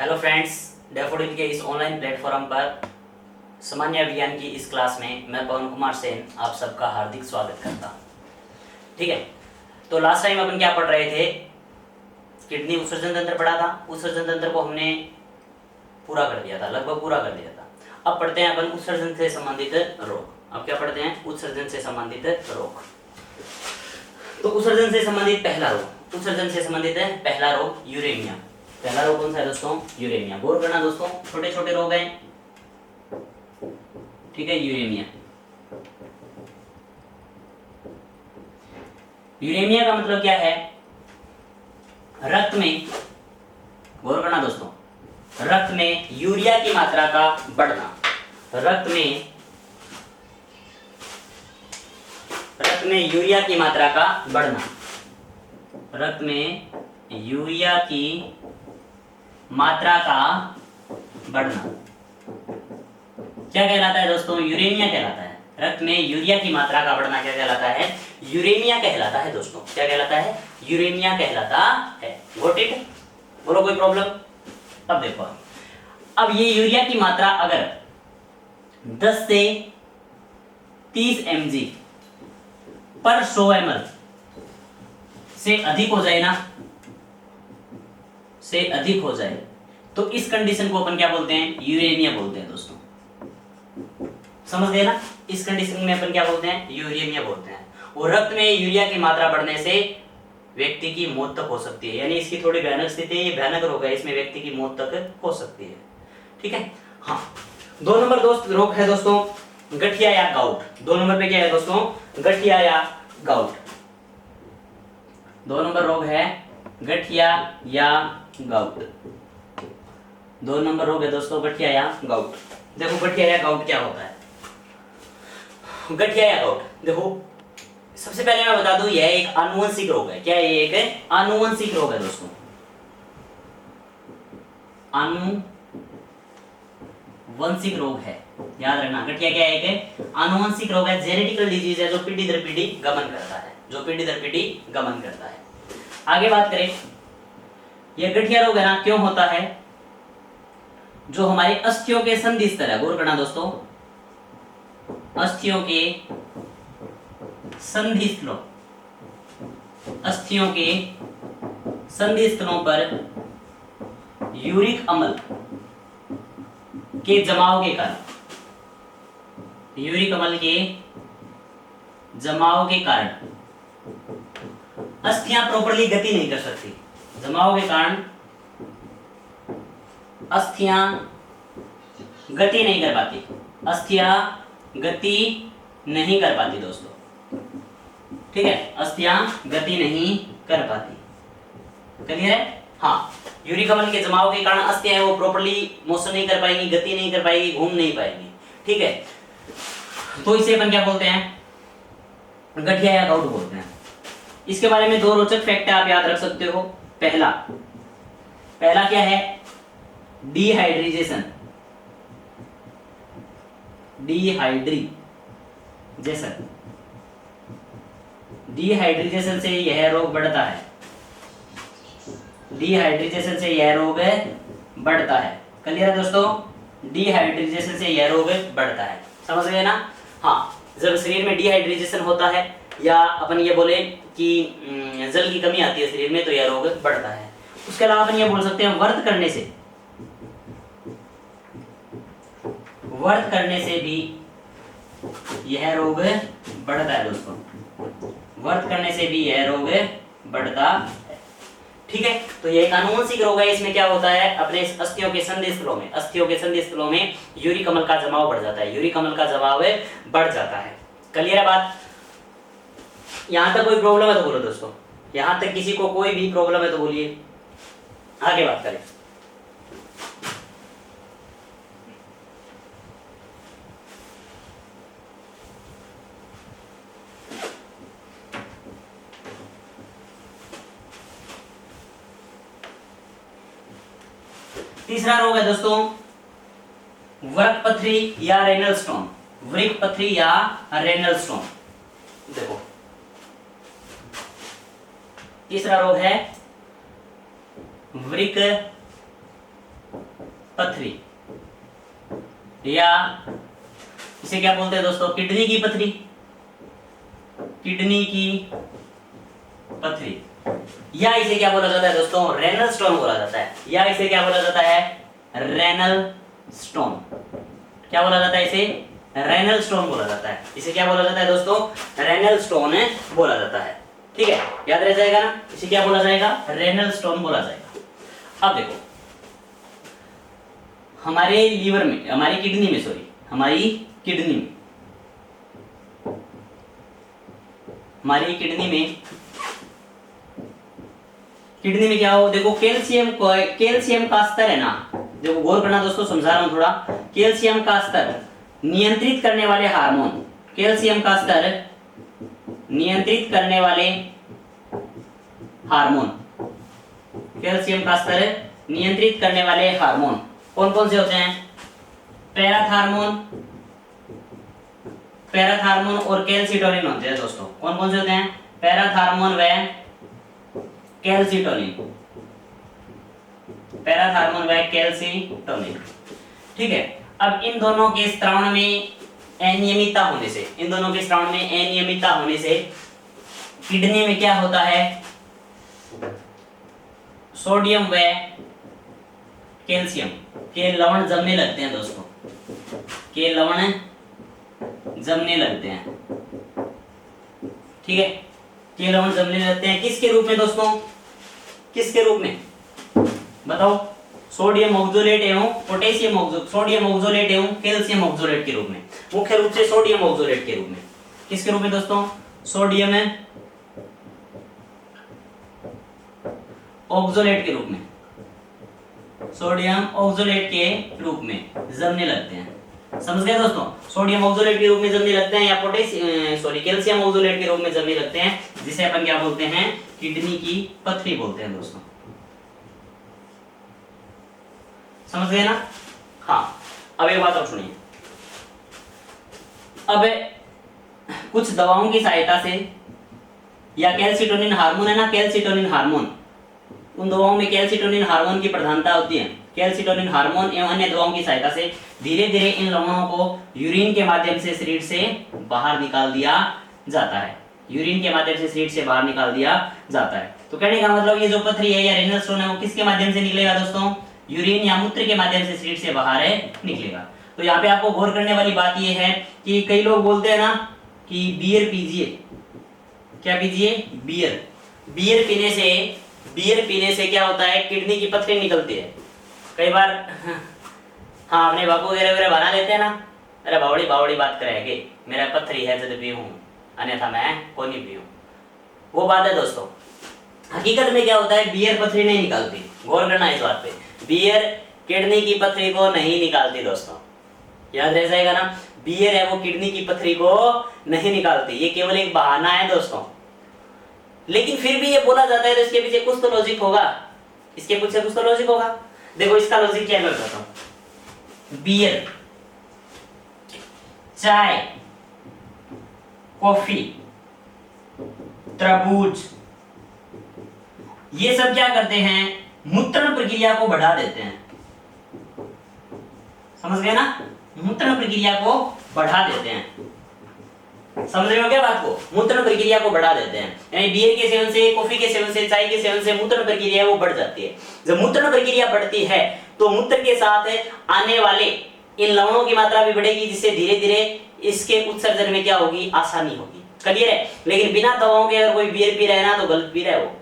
Hello friends, daffodil के इस online platform पर सामान्य विज्ञान की इस क्लास में मैं पवन कुमार सेन आप सबका हार्दिक स्वागत करता हूँ। ठीक है, तो लास्ट टाइम अपन क्या पढ़ रहे थे? किडनी उत्सर्जन तंत्र पढ़ा था। उत्सर्जन तंत्र को हमने पूरा कर दिया था, लगभग पूरा कर दिया था। अब पढ़ते हैं अपन उत्सर्जन से संबंधित रोग। अब क्या पढ़ते हैं? उत्सर्जन से संबंधित रोग। तो उत्सर्जन से संबंधित पहला रोग, उत्सर्जन से संबंधित है पहला रोग यूरेमिया। पहला रोग कौन सा है दोस्तों? यूरेमिया। गौर करना दोस्तों, छोटे छोटे रोग हैं, ठीक है। यूरेमिया, यूरेमिया का मतलब क्या है? रक्त में, गौर करना दोस्तों, रक्त में यूरिया की मात्रा का बढ़ना। रक्त में यूरिया की मात्रा का बढ़ना। रक्त में यूरिया की मात्रा का बढ़ना क्या कहलाता है दोस्तों? यूरेमिया कहलाता है। रक्त में यूरिया की मात्रा का बढ़ना क्या कहलाता है? यूरेमिया कहलाता है दोस्तों। क्या कहलाता है? यूरेमिया कहलाता है। Got it? बोलो कोई प्रॉब्लम? अब देखो, अब ये यूरिया की मात्रा अगर 10 से 30 mg पर 100 ml से अधिक हो जाए ना, से अधिक हो जाए, तो इस कंडीशन को अपन क्या बोलते हैं? यूरेमिया बोलते हैं दोस्तों। समझ गए ना? इस कंडीशन में अपन क्या बोलते हैं? यूरेमिया बोलते हैं। और रक्त में यूरिया की मात्रा बढ़ने से व्यक्ति की मौत तक हो सकती है। यानी इसकी थोड़ी भयानक स्थिति है, ये भयानक रोग है, इसमें व्यक्ति की मौत तक हो सकती है। ठीक है। हाँ, 2 नंबर दोस्त रोग है दोस्तों गठिया या गाउट। 2 नंबर पे क्या है दोस्तों? गठिया या गाउट। 2 नंबर रोग है गठिया या गाउट। 2 नंबर रोग है दोस्तों गठिया या गाउट। देखो गठिया या गाउट क्या होता है? गठिया या गाउट, देखो सबसे पहले मैं बता दूं, यह एक आनुवंशिक रोग है। क्या है? ये एक आनुवंशिक रोग है दोस्तों। आनुवंशिक रोग है, याद रखना। गठिया क्या है? एक आनुवंशिक रोग है, जेनेटिकल डिजीज है, जो पीढ़ी दर पीढ़ी गमन करता है, जो पीढ़ी दर पीढ़ी गमन करता है। आगे बात करें, यह गठिया रोग है ना, क्यों होता है? जो हमारे अस्थियों के संधि स्थल है, गौर करना दोस्तों, अस्थियों के संधि स्थलों, अस्थियों के संधि स्थलों पर यूरिक अम्ल के जमाव के कारण, यूरिक अम्ल के जमाव के कारण अस्थियां प्रॉपर्ली गति नहीं कर सकती। जमाव के कारण अस्थियां गति नहीं कर पाती, अस्थियां गति नहीं कर पाती दोस्तों। ठीक है, अस्थियां गति नहीं कर पाती। क्लियर है? हाँ, यूरिक अम्ल के जमाव के कारण अस्थियां हैं वो प्रॉपर्ली मोशन नहीं कर पाएंगी, गति नहीं कर पाएगी, घूम नहीं पाएंगी। ठीक है, तो इसे अपन क्या बोलते हैं? गठिया या गाउट बोलते हैं। इसके बारे में 2 रोचक फैक्ट आप याद रख सकते हो। पहला क्या है? डिहाइड्रेशन। डिहाइड्रेशन से यह रोग बढ़ता है। डिहाइड्रेशन से यह रोग बढ़ता है। क्लियर है दोस्तों? डिहाइड्रेशन से यह रोग बढ़ता है। समझ गए ना? हाँ, जब शरीर में डिहाइड्रेशन होता है या अपन ये बोले कि जल की कमी आती है शरीर में, तो यह रोग बढ़ता है। उसके अलावा अपन ये बोल सकते हैं व्रत करने से भी यह रोग बढ़ता है दोस्तों। व्रत करने से भी यह रोग बढ़ता है। ठीक है, तो ये एक आनुवंशिक रोग है। इसमें क्या होता है? अपने अस्थियों के संधि स्थलों में यूरिक अम्ल का जमाव बढ़ जाता है, यूरिक अम्ल का जमाव बढ़ जाता है। क्लियर है बात? यहां तक कोई प्रॉब्लम है तो बोलो दोस्तों। यहां तक किसी को कोई भी प्रॉब्लम है तो बोलिए, आगे बात करें। तीसरा रोग है दोस्तों वृक्क पथरी या रेनल स्टोन। वृक्क पथरी या रेनल स्टोन। देखो तीसरा रोग है वृक्क पथरी, या इसे क्या बोलते हैं दोस्तों, किडनी की पथरी, किडनी की पथरी, या इसे क्या बोला जाता है दोस्तों, रेनल स्टोन बोला जाता है, या इसे क्या बोला जाता है, रेनल स्टोन। क्या बोला जाता है इसे, रेनल स्टोन बोला जाता है। इसे क्या बोला जाता है दोस्तों, रेनल स्टोन बोला जाता है। ठीक है, याद रह जाएगा ना, इसे क्या बोला जाएगा, रेनल स्टोन बोला जाएगा। अब देखो हमारे लीवर में, हमारी किडनी में, सॉरी हमारी किडनी में, हमारी किडनी में क्या हो, देखो कैल्शियम का स्तर है ना, देखो गौर करना दोस्तों, समझा रहा हूं थोड़ा। कैल्शियम का स्तर नियंत्रित करने वाले हार्मोन, कैल्शियम का स्तर नियंत्रित करने वाले हार्मोन, कैल्शियम का स्तर नियंत्रित करने वाले हार्मोन कौन कौन से होते हैं, पैराथार्मोन और कैल्सिटोनिन होते हैं दोस्तों। कौन कौन से होते हैं, पैराथार्मोन व कैल्सिटोनिन, पैराथार्मोन व कैल्सिटोनिन। ठीक है, अब इन दोनों के स्त्रावण में अनियमितता होने से, इन दोनों के स्त्रावण में अनियमितता होने से किडनी में क्या होता है, सोडियम व कैल्शियम के लवण जमने लगते हैं दोस्तों, के लवण जमने लगते हैं। ठीक है, के लवण जमने लगते हैं किसके रूप में दोस्तों, किसके रूप में बताओ, सोडियम ऑक्सोलेट एवं पोटेशियम ऑक्सो, सोडियम ऑक्सोलेट एवं कैल्शियम ऑक्सोलेट के रूप में, मुख्य रूप से सोडियम ऑक्सोलेट के रूप में। किसके रूप में दोस्तों, सोडियम ऑक्सोलेट के रूप में, सोडियम ऑक्सोलेट के रूप में जमने लगते हैं। समझ गए दोस्तों, सोडियम ऑक्सोलेट के रूप में जमने लगते हैं, या कैल्शियम ऑक्सोलेट के रूप में जमने लगते हैं, जिसे अपन क्या बोलते हैं, किडनी की पथरी बोलते हैं दोस्तों। समझ गए ना। हाँ, अब एक बात और सुनिए, अब कुछ दवाओं की सहायता से, या कैल्सिटोनिन हार्मोन है ना, कैल्सिटोनिन हार्मोन, उन दवाओं में कैल्सिटोनिन हार्मोन की प्रधानता होती है। कैल्सिटोनिन हार्मोन एवं अन्य दवाओं की सहायता से धीरे धीरे इन लवणों को यूरिन के माध्यम से शरीर से बाहर निकाल दिया जाता है, यूरिन के माध्यम से शरीर से बाहर निकाल दिया जाता है। तो कहने का मतलब ये जो पथरी है या रेनल स्टोन है वो किसके माध्यम से निकलेगा दोस्तों, यूरिन या मूत्र के माध्यम से शरीर से बाहर निकलेगा। तो यहाँ पे आपको गौर करने वाली बात ये है कि कई लोग बोलते हैं ना कि बियर पीजिए, क्या पीजिए, बियर, बियर पीने से क्या होता है, किडनी की पथरी निकलती है। कई बार हाँ अपने बापू वगैरह बना लेते हैं ना, अरे बावड़ी बात करेंगे, मेरा पथरी है जब पीऊं, अन्यथा मैं को नहीं पीऊं। वो बात है दोस्तों, हकीकत में क्या होता है, बियर पथरी नहीं निकालती। गौर करना इस बात पे, बियर किडनी की पथरी को नहीं निकालती दोस्तों, याद रह जाएगा ना। बियर है वो किडनी की पथरी को नहीं निकालती, ये केवल एक बहाना है दोस्तों। लेकिन फिर भी ये बोला जाता है तो इसके पीछे कुछ तो लॉजिक होगा, इसके पीछे कुछ तो लॉजिक होगा। देखो इसका लॉजिक क्या है मैं बताता हूं। बियर, चाय, कॉफी, तरबूज, ये सब क्या करते हैं, मूत्रण प्रक्रिया को बढ़ा देते हैं। समझ गए ना, मूत्रण प्रक्रिया को बढ़ा देते हैं। समझ रहे हो क्या बात को, मूत्रण प्रक्रिया को बढ़ा देते हैं। यानी बियर के सेवन से, कॉफी के सेवन से, चाय के सेवन से मूत्रण प्रक्रिया वो बढ़ जाती है। जब मूत्रण प्रक्रिया बढ़ती है तो मूत्र के साथ आने वाले इन लवणों की मात्रा भी बढ़ेगी, जिससे धीरे धीरे इसके उत्सर्जन में क्या होगी, आसानी होगी। क्लियर है। लेकिन बिना दवाओं के अगर कोई बियर पी रहा है ना तो गलत पी रहा है वो,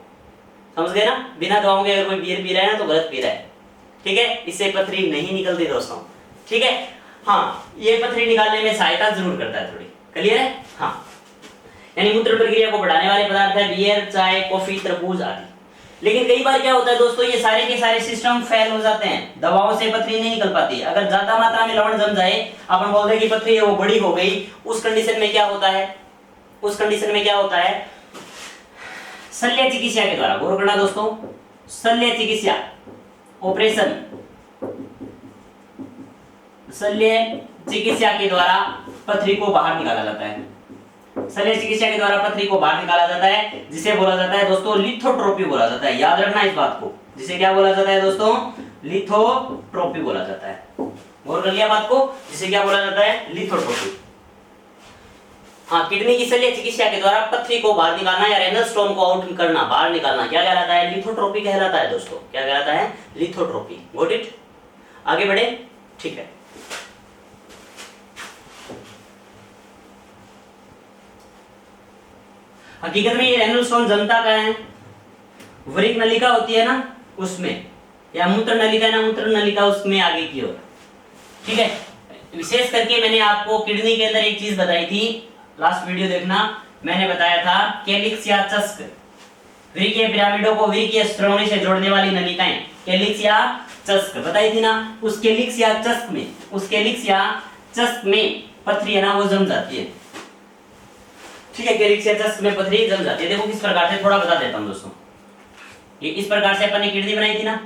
समझ गए ना। बिना दवाओं के अगर कोई बियर पी रहा है ना तो गलत पी रहा है। ठीक है, इससे पथरी नहीं निकलती दोस्तों। ठीक है, हाँ ये पथरी निकालने में सहायता जरूर करता है थोड़ी। क्लियर है। हाँ, यानी मूत्र प्रक्रिया को बढ़ाने वाले पदार्थ है बियर, चाय, कॉफी, तरबूज आदि। लेकिन कई बार क्या होता है दोस्तों, ये सारे के सारे सिस्टम फेल हो जाते हैं, दवाओं से पथरी नहीं निकल पाती। अगर ज्यादा मात्रा में लवण जम जाए, अपन बोलते हैं कि पथरी है वो बड़ी हो गई, उस कंडीशन में क्या होता है, उस कंडीशन में क्या होता है, शल्य चिकित्सा के द्वारा, गौर करना दोस्तों, शल्य चिकित्सा ऑपरेशन, शल्य चिकित्सा के द्वारा पथरी को बाहर निकाला जाता है। शल्य चिकित्सा के द्वारा पथरी को बाहर निकाला जाता है, जिसे बोला जाता है दोस्तों लिथोट्रोपी बोला जाता है। याद रखना इस बात को, जिसे क्या बोला जाता है दोस्तों, लिथोट्रोपी बोला जाता है। गौर कर लिया बात को, जिसे क्या बोला जाता है? लिथोट्रोपी। हाँ, किडनी की शल्य चिकित्सा के द्वारा पथरी को बाहर निकालना या रेनल स्टोन को आउट करना, बाहर निकालना क्या कहलाता है? लिथोट्रोपी कहलाता है दोस्तों। क्या कहलाता है? लिथोट्रोपी। Got it? आगे बढ़े, ठीक है। हकीकत में ये रेनल स्टोन जमता का है, वृक्क नलिका होती है ना उसमें, या मूत्र नलिका है ना, मूत्र नलिका उसमें आगे की ओर, ठीक है। विशेष करके मैंने आपको किडनी के अंदर एक चीज बताई थी, लास्ट वीडियो देखना, मैंने बताया था कैलिक्स या चस्क, वृक्कीय पिरामिडों को वृक्कीय श्रोणि से जोड़ने वाली नलिकाएं, कैलिक्स या चस्क बताई थी ना। उस कैलिक्स या चस्क में, उस कैलिक्स या चस्क में पथरी है ना वो जम जाती है, ठीक है। कैलिक्स या चस्क में पथरी जम जाती है। देखो किस प्रकार से, थोड़ा बता देता हूं दोस्तों। ये इस प्रकार से अपन ने किडनी बनाई थी ना,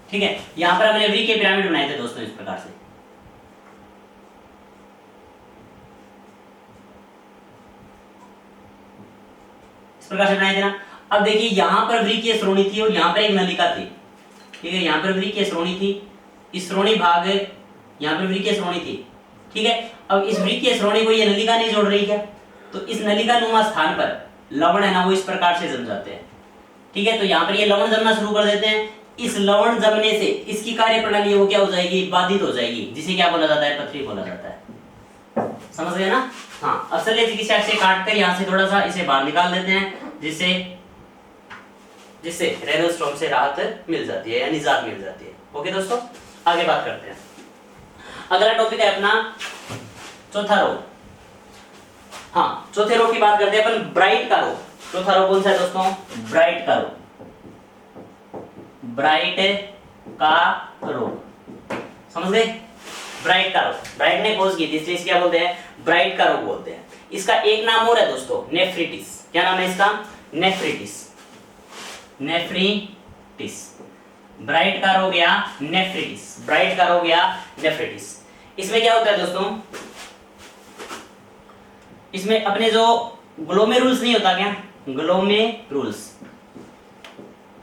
ठीक है। यहां पर हमने वृक्कीय पिरामिड बनाए थे दोस्तों इस प्रकार से, इस प्रकार से बनाए थे ना। अब देखिए यहां पर वृक्कीय श्रोणि थी और यहां पर एक नलिका थी, ठीक है। यहां पर वृक्कीय श्रोणि थी, इस श्रोणि भाग, यहां पर वृक्कीय श्रोणि थी, ठीक है। अब इस वृक्कीय श्रोणि को ये नलिका नहीं जोड़ रही क्या, तो इस नलिका नुमा स्थान पर लवण है ना वो इस प्रकार से जम जाते हैं, ठीक है। तो यहाँ पर ये लवण जमना शुरू कर देते हैं। इस लवण जमने से इसकी कार्य प्रणाली वो क्या हो जाएगी? बाधित हो जाएगी, जिसे क्या बोला जाता है? पथरी बोला जाता है। समझ गए ना? हाँ, अब शल्य चिकित्सा से काटकर यहाँ से थोड़ा सा इसे बाहर निकाल देते हैं, जिससे रेनल स्टोन से राहत मिल जाती है या निजात मिल जाती है। ओके दोस्तों, आगे बात करते हैं। अगला टॉपिक है अपना चौथा रोग। हाँ, चौथे रोग की बात करते हैं अपन, ब्राइट का रोग। चौथा रोग कौन सा है दोस्तों? ब्राइट का रोग। ब्राइट का रोग, समझ गए? ब्राइट का रोग, ब्राइट ने खोज की थी इसलिए क्या बोलते हैं? ब्राइट का रोग बोलते हैं। इसका एक नाम और है दोस्तों, नेफ्रिटिस। क्या नाम है इसका? नेफ्रिटिस। नेफ्रिटिस, ब्राइट का रोग या नेफ्रिटिस, ब्राइट का रोग या नेफ्रिटिस। इसमें क्या होता है दोस्तों? इसमें अपने जो ग्लोमेरुल्स नहीं होता क्या, ग्लोमेरुल्स,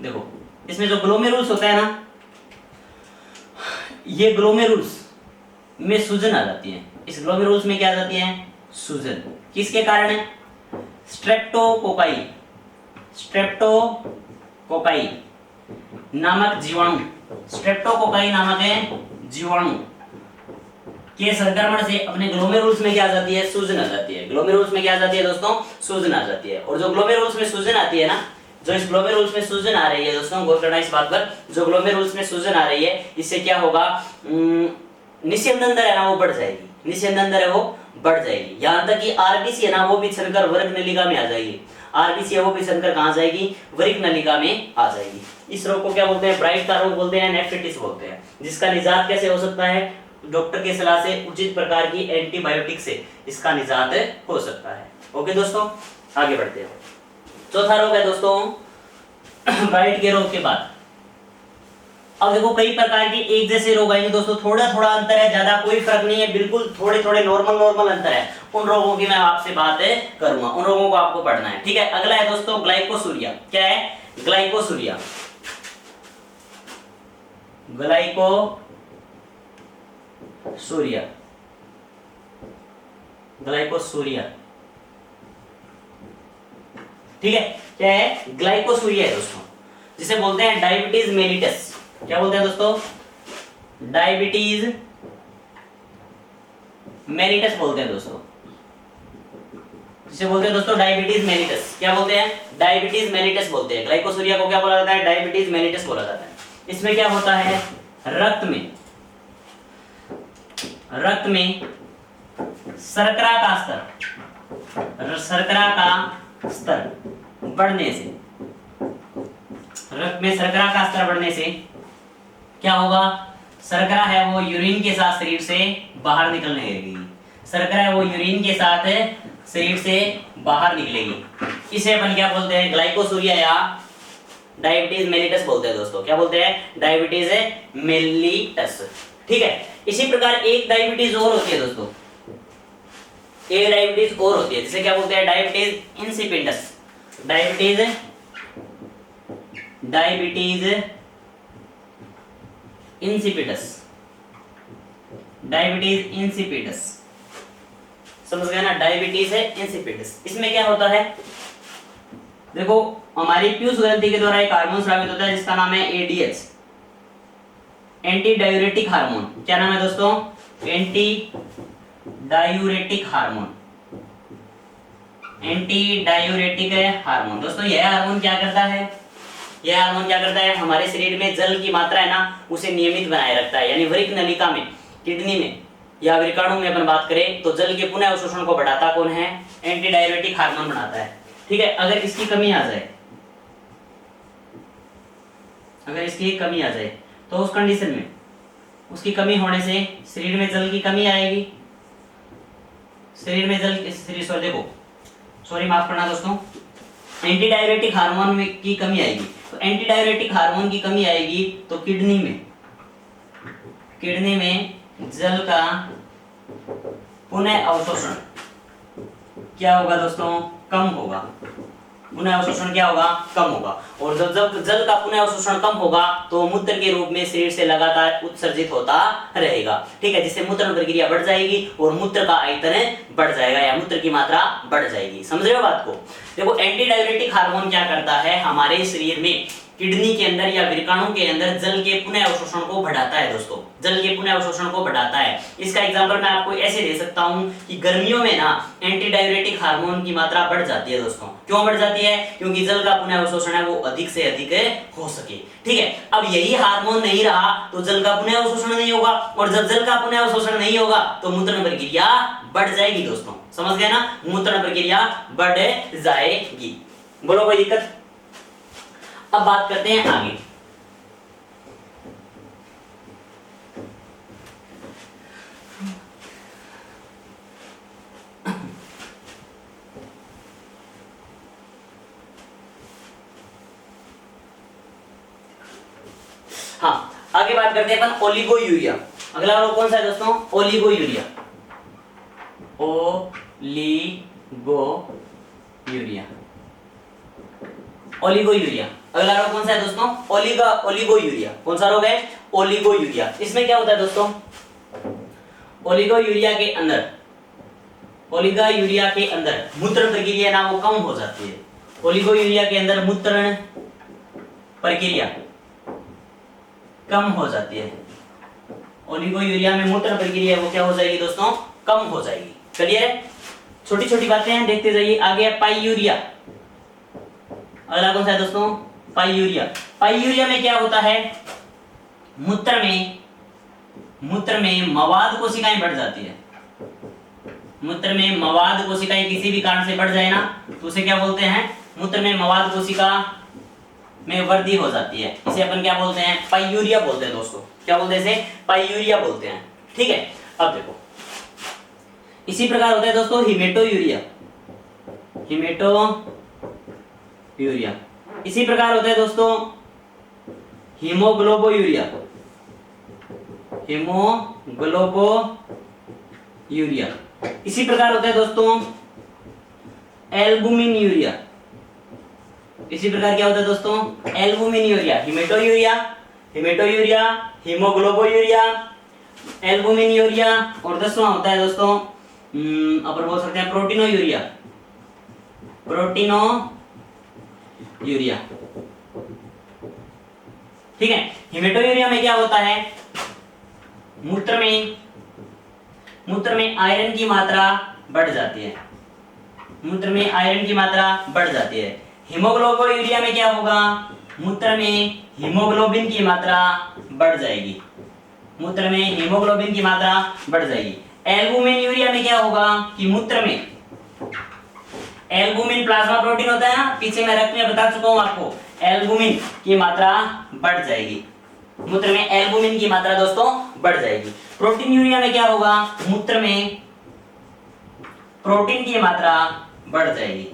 देखो इसमें जो ग्लोमेरुल्स होता है ना, ये ग्लोमेरुल्स में सूजन आ जाती है। इस ग्लोमेरुल्स में क्या आ जाती है? सूजन। किसके कारण है? स्ट्रेप्टोकोकाई, स्ट्रेप्टोकोकाई नामक जीवाणु, स्ट्रेप्टोकोकाई नामक है जीवाणु के संक्रमण से अपने ग्लोमेरुल्स में क्या आ जाती है? सूजन आ जाती है। ग्लोमेरुल्स में क्या आ जाती है दोस्तों? सूजन आ जाती है। और जो ग्लोमेरुल्स में सूजन आती है ना, जो इस ग्लोमेरुल्स में सूजन आ रही है दोस्तों, गौर करना इस बात पर, जो ग्लोमेरुल्स में सूजन आ रही है, इससे क्या होगा? निस्यंदर है ना वो बढ़ जाएगी, निस्यंदर है वो बढ़ जाएगी। यहां तक कि आरबीसी है ना वो भी छनकर वृक्क नलिका में आ जाएगी। आरबीसी है वो भी छनकर कहां जाएगी? वृक्क नलिका में आ जाएगी। इस रोग को क्या बोलते हैं? ब्राइट का रोग बोलते हैं, नेफ्रिटिस बोलते हैं। जिसका निजात कैसे हो सकता है? डॉक्टर की सलाह से, उचित प्रकार की एंटीबायोटिक से इसका निजात हो सकता है। ओके दोस्तों, आगे बढ़ते हैं। चौथा रोग है दोस्तों ब्राइट के रोग के बाद। अब देखो कई प्रकार के एक जैसे रोग आएंगे दोस्तों, थोड़ा थोड़ा अंतर है, ज्यादा कोई फर्क नहीं है, बिल्कुल थोड़े थोड़े नॉर्मल अंतर है। उन रोगों की मैं आपसे बात करूंगा, उन रोगों को आपको पढ़ना है, ठीक है। अगला है दोस्तों ग्लाइकोसूरिया। क्या है? ग्लाइकोसूरिया। ग्लाइकोसूरिया, ग्लाइकोसूरिया, ठीक है। क्या है? ग्लाइकोसूरिया है दोस्तों, जिसे बोलते हैं डायबिटीज मेलिटस। क्या बोलते हैं दोस्तों? डायबिटीज मेलिटस बोलते हैं दोस्तों, जिसे बोलते हैं दोस्तों डायबिटीज मेलिटस। क्या बोलते हैं? डायबिटीज मेलिटस बोलते हैं। ग्लाइकोसूरिया को क्या बोला जाता है? डायबिटीज मेलिटस बोला जाता है। इसमें क्या होता है? रक्त में शर्करा का स्तर बढ़ने से, रक्त में शर्करा का स्तर बढ़ने से क्या होगा? शर्करा है वो यूरिन के साथ शरीर से बाहर निकलने लगेगी। शर्करा है वो यूरिन के साथ शरीर से बाहर निकलेगी। इसे अपन क्या बोलते हैं? ग्लाइकोसूरिया या डायबिटीज मेलिटस बोलते हैं दोस्तों। क्या बोलते हैं? डायबिटीज मेलिटस, ठीक है। इसी प्रकार एक डायबिटीज और होती है दोस्तों, एक डायबिटीज और होती है जिसे क्या बोलते हैं, diabetes insipidus. Diabetes insipidus, diabetes insipidus, समझ गए ना, डायबिटीज है इंसिपिडस। इसमें क्या होता है, देखो हमारी पीयूष ग्रंथि के द्वारा एक हार्मोन स्रावित होता है जिसका नाम है एडीएच, एंटी डायूरेटिक हार्मोन। क्या नाम है दोस्तों, anti diuretic hormone, anti diuretic hormone. दोस्तों यह हार्मोन क्या करता है, यह हार्मोन क्या करता है, हमारे शरीर में जल की मात्रा है ना उसे नियमित बनाए रखता है। यानी वृक्क नलिका में, किडनी में या वृकाणु में अपन बात करें तो जल के पुनः अवशोषण को बढ़ाता कौन है, एंटी डायूरेटिक हार्मोन बनाता है। ठीक है, अगर इसकी कमी आ जाए, अगर इसकी कमी आ जाए तो उस कंडीशन में, उसकी कमी होने से शरीर में जल की कमी आएगी, शरीर में जल देखो सॉरी माफ करना दोस्तों, एंटी डायूरेटिक हार्मोन में की कमी आएगी। तो एंटी डायूरेटिक हार्मोन की कमी आएगी तो किडनी में जल का पुनः अवशोषण क्या होगा दोस्तों, कम होगा। पुनः अवशोषण क्या होगा, कम होगा। और जब जल का पुनः अवशोषण कम होगा तो मूत्र के रूप में शरीर से लगातार उत्सर्जित होता रहेगा। ठीक है, जिससे मूत्र प्रक्रिया बढ़ जाएगी और मूत्र का आयतन बढ़ जाएगा या मूत्र की मात्रा बढ़ जाएगी। समझ रहे हो बात को। देखो एंटी डायूरेटिक हार्मोन क्या करता है, हमारे शरीर में किडनी के अंदर या वृकाणु के अंदर जल के पुनः अवशोषण को बढ़ाता है दोस्तों, जल के पुनः अवशोषण को बढ़ाता है। इसका एग्जांपल मैं आपको ऐसे दे सकता हूं कि गर्मियों में ना एंटी डायूरेटिक हार्मोन की मात्रा बढ़ जाती है दोस्तों। क्यों बढ़ जाती है, क्योंकि जल का पुनः अवशोषण है वो अधिक से अधिक हो सके। ठीक है, अब यही हार्मोन नहीं रहा तो जल का पुनः अवशोषण नहीं होगा, और जब जल का पुनः अवशोषण नहीं होगा तो मूत्र प्रक्रिया बढ़ जाएगी दोस्तों। समझ गए ना, मूत्र प्रक्रिया बढ़ जाएगी। बोलो कोई दिक्कत। अब बात करते हैं आगे। हाँ, आगे बात करते हैं अपन ओलिगो यूरिया। अगला रोग कौन सा है दोस्तों, oligo urea. Oligo urea, oligo urea. अगला रोग कौन सा है दोस्तों, ओलिगो यूरिया। कौन सा रोग है, ओलिगो यूरिया। इसमें क्या होता है दोस्तों, ओलिगो यूरिया के अंदर, ओलिगा यूरिया के अंदर मूत्र प्रक्रिया ना वो कम हो जाती है। ओलिगो यूरिया के अंदर मूत्र प्रक्रिया कम हो जाती है। ओलिगो यूरिया में मूत्र प्रक्रिया वो क्या हो जाएगी दोस्तों, कम हो जाएगी। क्लियर है, छोटी छोटी बातें हैं, देखते जाइए। आगे पाइयूरिया। अगला कौन सा है दोस्तों, पाइयूरिया। पाइयूरिया में क्या होता है, मूत्र में मवाद कोशिकाएं बढ़ जाती है। मूत्र में मवाद कोशिकाएं किसी भी कारण से बढ़ जाए ना तो उसे क्या बोलते हैं, मूत्र में मवाद कोशिका में वृद्धि हो जाती है। इसे अपन क्या बोलते हैं, पाइयूरिया बोलते हैं दोस्तों। क्या बोलते हैं इसे, पाइयूरिया बोलते हैं। ठीक है, अब देखो इसी प्रकार होता है दोस्तों हिमेटोयूरिया। हिमेटोयूरिया इसी प्रकार होता है दोस्तों हीमोग्लोबोयूरिया। हीमोग्लोबोयूरिया इसी प्रकार होता है दोस्तों एल्बुमिन यूरिया। इसी प्रकार क्या होता है दोस्तों, एल्बुमिन यूरिया। हिमेटोयूरिया, हीमोग्लोबोयूरिया, एल्बुमिन यूरिया, और 10वां होता है दोस्तों अपन बोल सकते हैं प्रोटीनोयूरिया। ठीक है, हिमेटोयूरिया में क्या होता है, मूत्र में आयरन की मात्रा बढ़ जाती है। मूत्र में आयरन की मात्रा बढ़ जाती है। हीमोग्लोबोयूरिया में क्या होगा, मूत्र में हीमोग्लोबिन की मात्रा बढ़ जाएगी। मूत्र में हीमोग्लोबिन की मात्रा बढ़ जाएगी। एल्बुमिन यूरिया में क्या होगा कि मूत्र में एल्बुमिन प्लाज्मा प्रोटीन होता है ना, पीछे मैं रक्त में बता चुका हूं आपको, एल्बुमिन की मात्रा बढ़ जाएगी। मूत्र में एल्बुमिन की मात्रा दोस्तों बढ़ जाएगी। प्रोटीन यूरिया में क्या होगा, मूत्र में प्रोटीन की मात्रा बढ़ जाएगी।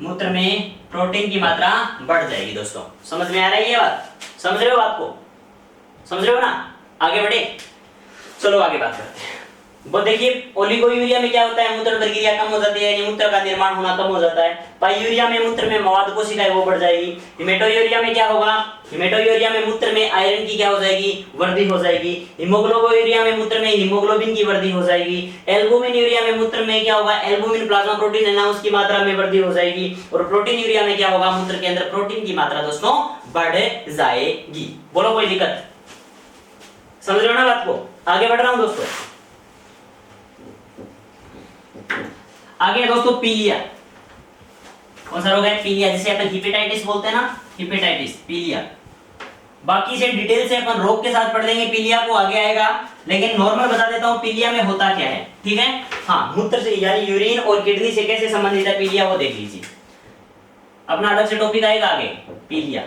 मूत्र में प्रोटीन की मात्रा बढ़ जाएगी दोस्तों। समझ में आ रही है ये बात, समझ रहे हो बात को, समझ रहे हो ना। आगे बढ़े, चलो आगे बात करते हैं। वो देखिए ओलिगोयूरिया में क्या होता है, मूत्र प्रक्रिया कम हो जाती है, यानी मूत्र का निर्माण होना कम हो जाता है। पाइयूरिया में मूत्र में मवाद कोशिका है वो बढ़ जाएगी। हिमेटोयूरिया में क्या होगा, हिमेटोयूरिया में मूत्र में आयरन की क्या हो जाएगी, वृद्धि हो जाएगी। हीमोग्लोबिन में मूत्र में हीमोग्लोबिन की वृद्धि हो जाएगी। एल्बुमिन यूरिया में मूत्र में क्या होगा, एल्बुमिन प्लाज्मा प्रोटीन है ना, उसकी मात्रा में वृद्धि हो जाएगी। और प्रोटीन यूरिया में क्या होगा, मूत्र के अंदर प्रोटीन की मात्रा दोस्तों बढ़ जाएगी। बोलो कोई दिक्कत, समझ रहे हो ना बात को? आगे बढ़ रहा हूं दोस्तों। आगे दोस्तों पीलिया, कौन सा रोग है, पीलिया, जिसे अपन हिपेटाइटिस बोलते हैं ना, हिपेटाइटिस, पीलिया। बाकी से डिटेल से अपन रोग के साथ पढ़ लेंगे, पीलिया को आगे आएगा, लेकिन नॉर्मल बता देता हूं पीलिया में होता क्या है, ठीक है। हाँ, मूत्र से यानी यूरिन और किडनी से कैसे संबंधित है पीलिया, वो देख लीजिए। अपना अलग से टॉपिक आएगा आगे, पीलिया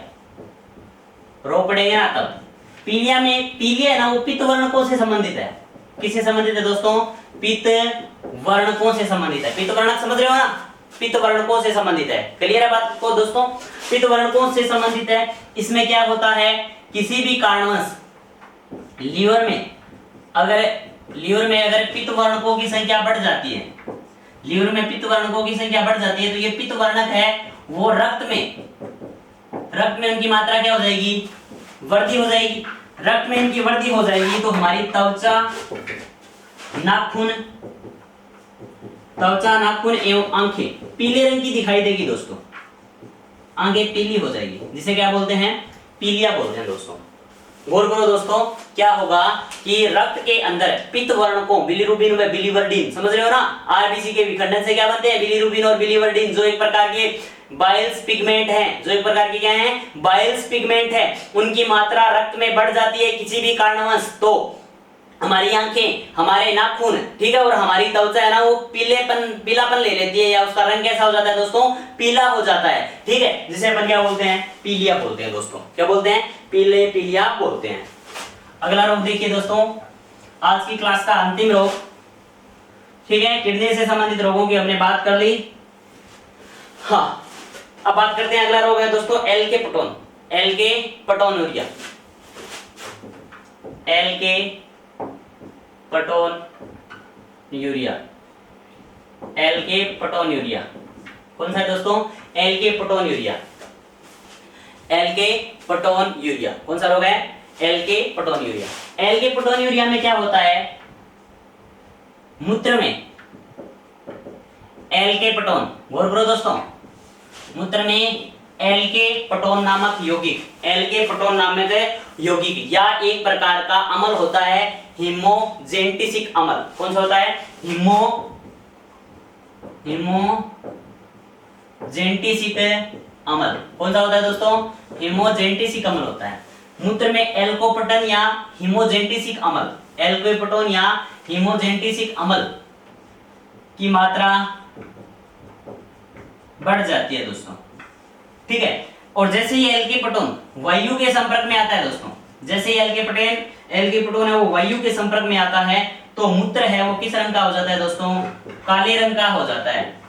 रोग पढ़ेंगे ना तब। पीलिया में, पीलिया है ना वो पित्त वर्णकों से संबंधित है। किससे संबंधित है दोस्तों, पित्त वर्णकों से संबंधित है। पित्त वर्णक समझ रहे हो ना, पित्त वर्णकों से संबंधित है। क्लियर है बात को दोस्तों, पित्त वर्णकों से संबंधित है। इसमें क्या होता है, किसी भी कारणवश लीवर में अगर पित्त वर्णकों की संख्या बढ़ जाती है, लीवर में पित्त वर्णकों की संख्या बढ़ जाती है, तो ये पित्त वर्णक है वो रक्त में उनकी मात्रा क्या हो जाएगी, वृद्धि हो जाएगी। रक्त में इनकी वृद्धि हो जाएगी तो हमारी त्वचा, नाखून एवं आंखें पीले रंग की दिखाई देगी दोस्तों। आंखें पीली हो जाएगी, जिसे क्या बोलते हैं, पीलिया बोलते हैं दोस्तों। गौर करो दोस्तों, क्या होगा कि रक्त के अंदर पित्त वर्णकों, बिलीरुबिन व बिलीवर्डिन, समझ रहे हो ना, आरबीसी के विखंडन से क्या बनते हैं, बिलीरुबिन और बिलीवर्डिन, जो एक प्रकार के बाइल्स पिगमेंट हैं, जो एक प्रकार के क्या हैं, बाइल्स पिगमेंट है, उनकी मात्रा रक्त में बढ़ जाती है किसी भी कारणवश, तो हमारी आंखें, हमारे नाखून, ठीक है, और हमारी त्वचा है ना वो पीलापन ले लेती है, या उसका रंग कैसा हो जाता है दोस्तों, पीला हो जाता है, ठीक है, जिसे अपन क्या बोलते हैं, पीलिया बोलते हैं दोस्तों। क्या बोलते हैं, पीलिया बोलते हैं। अगला रोग देखिए दोस्तों, आज की क्लास का अंतिम रोग, ठीक है, किडनी से संबंधित रोगों की हमने बात कर ली। हाँ, अब बात करते हैं, अगला रोग है दोस्तों एल के पटोनूरिया। एल के पटोनूरिया कौन सा है दोस्तों, एल के पटोनूरिया कौन सा रोग है, एल के पटोनूरिया में क्या होता है, मूत्र में एल के पटोन, गौर करो दोस्तों, मूत्र में एल के पटोन नामक यौगिक या एक प्रकार का अम्ल होता है, हीमोजेंटिसिक अम्ल। कौन सा होता है, हीमोजेंटिसिक अम्ल। कौन सा होता है दोस्तों, हीमोजेंटिसिक अम्ल होता है। मूत्र में एल्कोपटन या हीमोजेंटिसिक अम्ल की मात्रा बढ़ जाती है दोस्तों, ठीक है। और जैसे ही एल्केपटोन वायु के संपर्क में आता है दोस्तों, जैसे ही एल्केपटोन है वो वायु के संपर्क में आता है, तो मूत्र है वो किस रंग का हो जाता है दोस्तों, काले रंग का हो जाता है।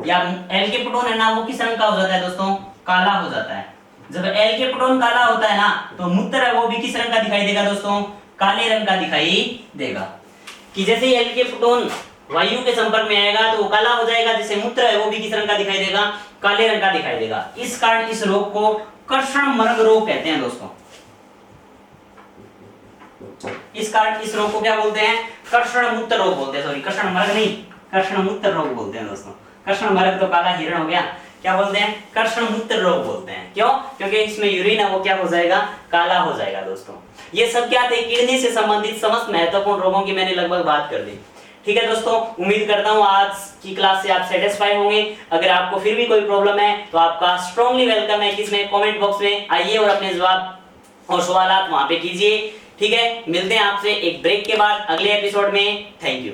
या एल्केपटोन है ना वो किस रंग का हो जाता है दोस्तों, काला हो जाता है। जब एल्केपटोन काला होता है ना, तो मूत्र है वो भी किस रंग का दिखाई देगा दोस्तों, काले रंग का दिखाई देगा। कि जैसे ही एल्केपटोन वायु के संपर्क में आएगा तो वो काला हो जाएगा, जैसे मूत्र है वो भी किस रंग का दिखाई देगा, काले रंग का दिखाई देगा। इस कारण इस रोग को कर्षण मर्ग रोग कहते हैं दोस्तों। इस कारण इस रोग को क्या बोलते हैं, कर्षण मूत्र रोग बोलते हैं, सॉरी कर्षण मर्ग नहीं, कर्षण मूत्र रोग बोलते हैं दोस्तों। कर्षण मर्ग तो काला हिरण हो गया, क्या बोलते हैं, कर्षण मूत्र रोग बोलते हैं। क्यों, क्योंकि इसमें यूरिन है वो क्या हो जाएगा, काला हो जाएगा दोस्तों। ये सब क्या थे, किडनी से संबंधित समस्त महत्वपूर्ण रोगों की मैंने लगभग बात कर दी, ठीक है दोस्तों। उम्मीद करता हूं आज की क्लास से आप सेटिस्फाई होंगे। अगर आपको फिर भी कोई प्रॉब्लम है तो आपका स्ट्रांगली वेलकम है, किसमें, कमेंट बॉक्स में आइए और अपने जवाब और सवाल वहां पे कीजिए, ठीक है। मिलते हैं आपसे एक ब्रेक के बाद अगले एपिसोड में। Thank you.